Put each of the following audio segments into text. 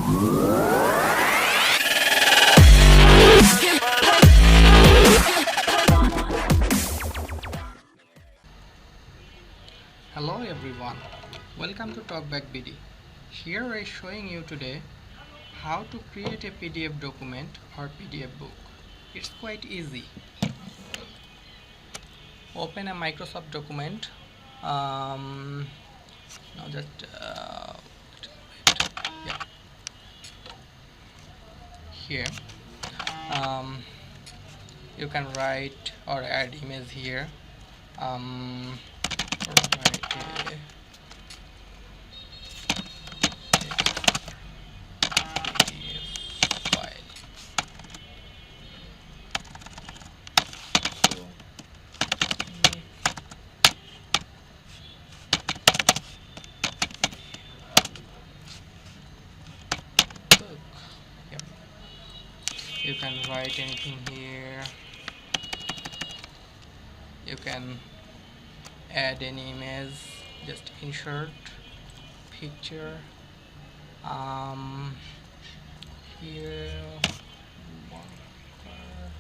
Hello everyone, welcome to TALKBACK BD. Here I am showing you today how to create a PDF document or PDF book. It's quite easy. Open a Microsoft document. Now just yeah, here um, you can write or add image here. Write a PDF file. So book. Yep. You can write anything here. You can add any image, just insert picture. Here marker.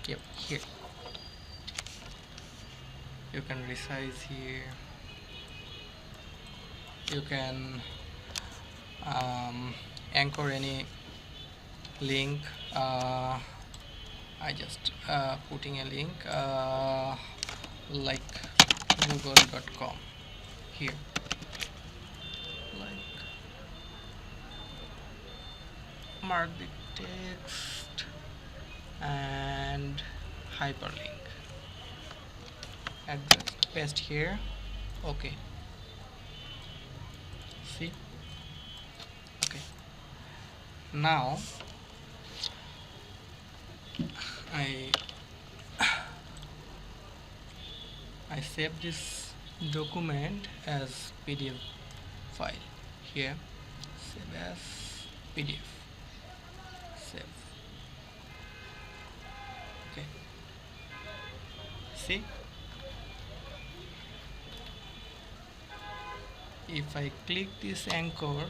Yep, here you can resize here. You can anchor any link. I just putting a link like google.com here, like mark the text and hyperlink, address, paste here. Okay, see. Okay, now I save this document as PDF file here. Save as PDF. Save. Okay. See, if I click this anchor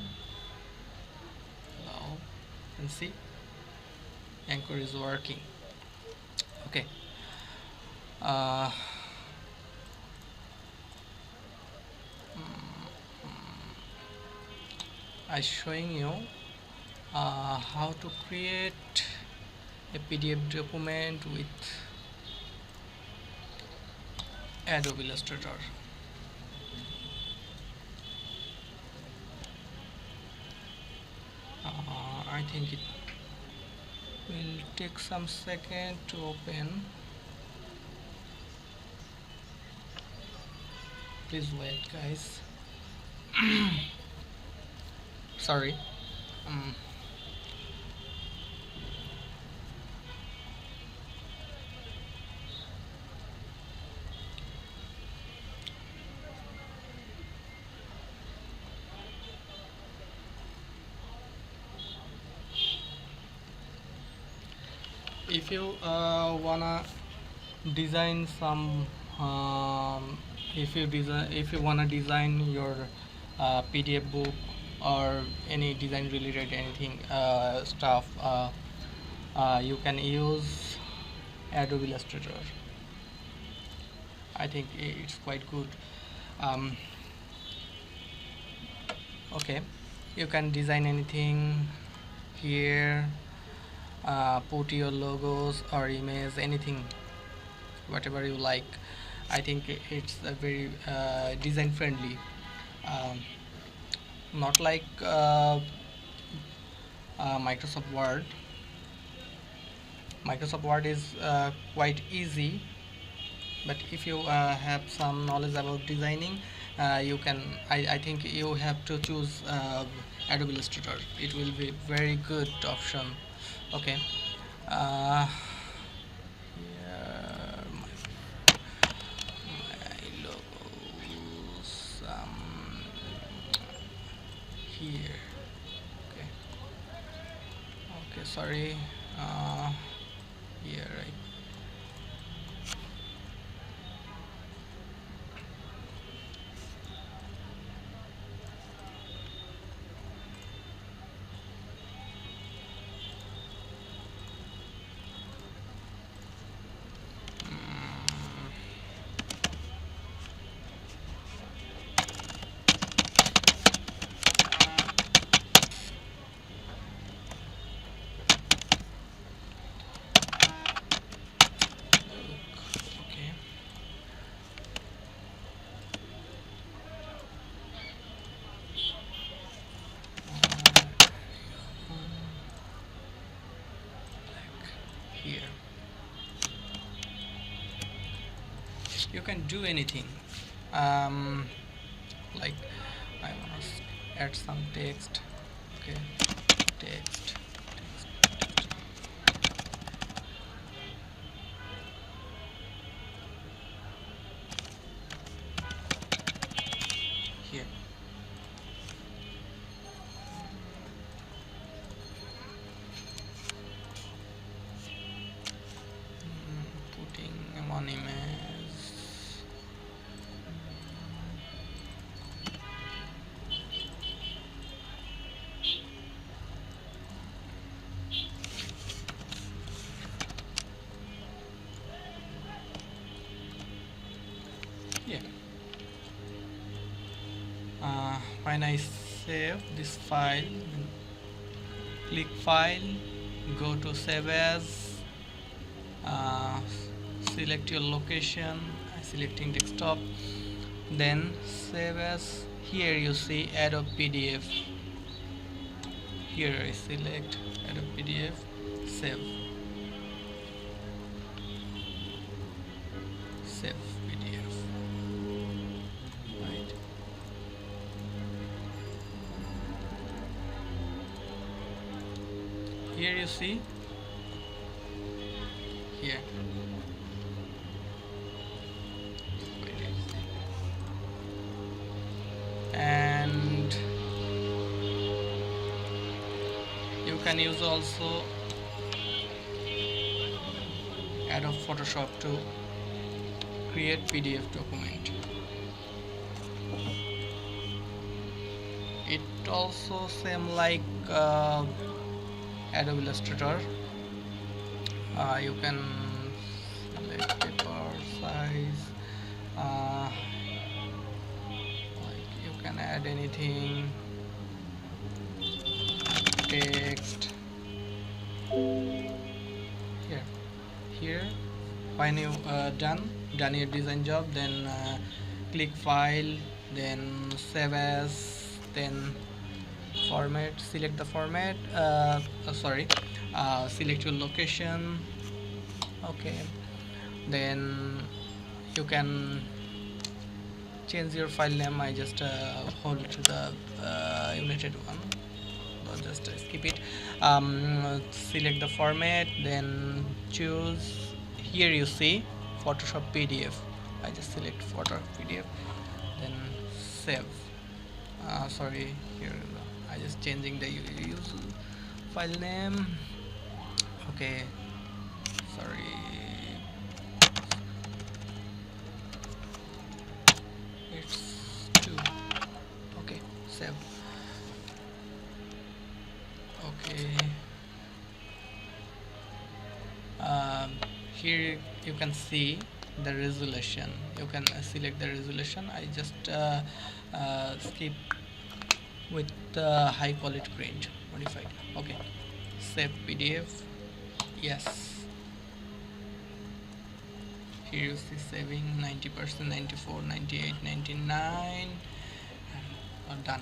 now, and see, anchor is working. Okay. I'm showing you how to create a PDF document with Adobe Illustrator. I think it will take some second to open. Please wait, guys. Sorry. If you wanna design some if you wanna design your PDF book or any design related anything stuff, you can use Adobe Illustrator. I think it's quite good. Okay, you can design anything here, put your logos or image, anything, whatever you like. I think it's a very design friendly, not like Microsoft Word. Microsoft Word is quite easy, but if you have some knowledge about designing, you can I think you have to choose Adobe Illustrator. It will be very good option. Okay, here my logos here. Okay, okay, sorry, here, right. you can do anything. um, like I want to add some text. Okay, text. Here, putting one image. Yeah. When I save this file, click file, go to save as, uh, select your location. I selecting desktop, then save as. Here you see Adobe PDF. Here I select Adobe PDF, save, save PDF. Right. Here you see, here. And you can use also Adobe Photoshop to create PDF document. It also same like Adobe Illustrator. You can select paper size, like you can add anything, text. Here when you done your design job, then click file, then save as, then format, select the format, select your location. Okay, then you can change your file name. I just hold to the united one, so just skip it. Select the format, then choose. Here you see Photoshop PDF. I just select Photoshop PDF, then save. Here I just changing the use file name. Okay, sorry, it's 2. Okay, save. Okay, here you can see the resolution. You can select the resolution. I just skip with the high quality print modified. Okay, save PDF. Yes, here you see saving 90%, 94, 98, 99, and done.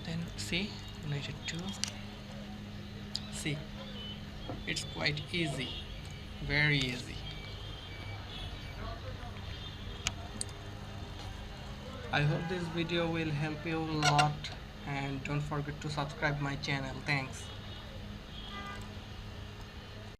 Then see United 2. See, it's quite easy, very easy. I hope this video will help you a lot, and don't forget to subscribe my channel. Thanks.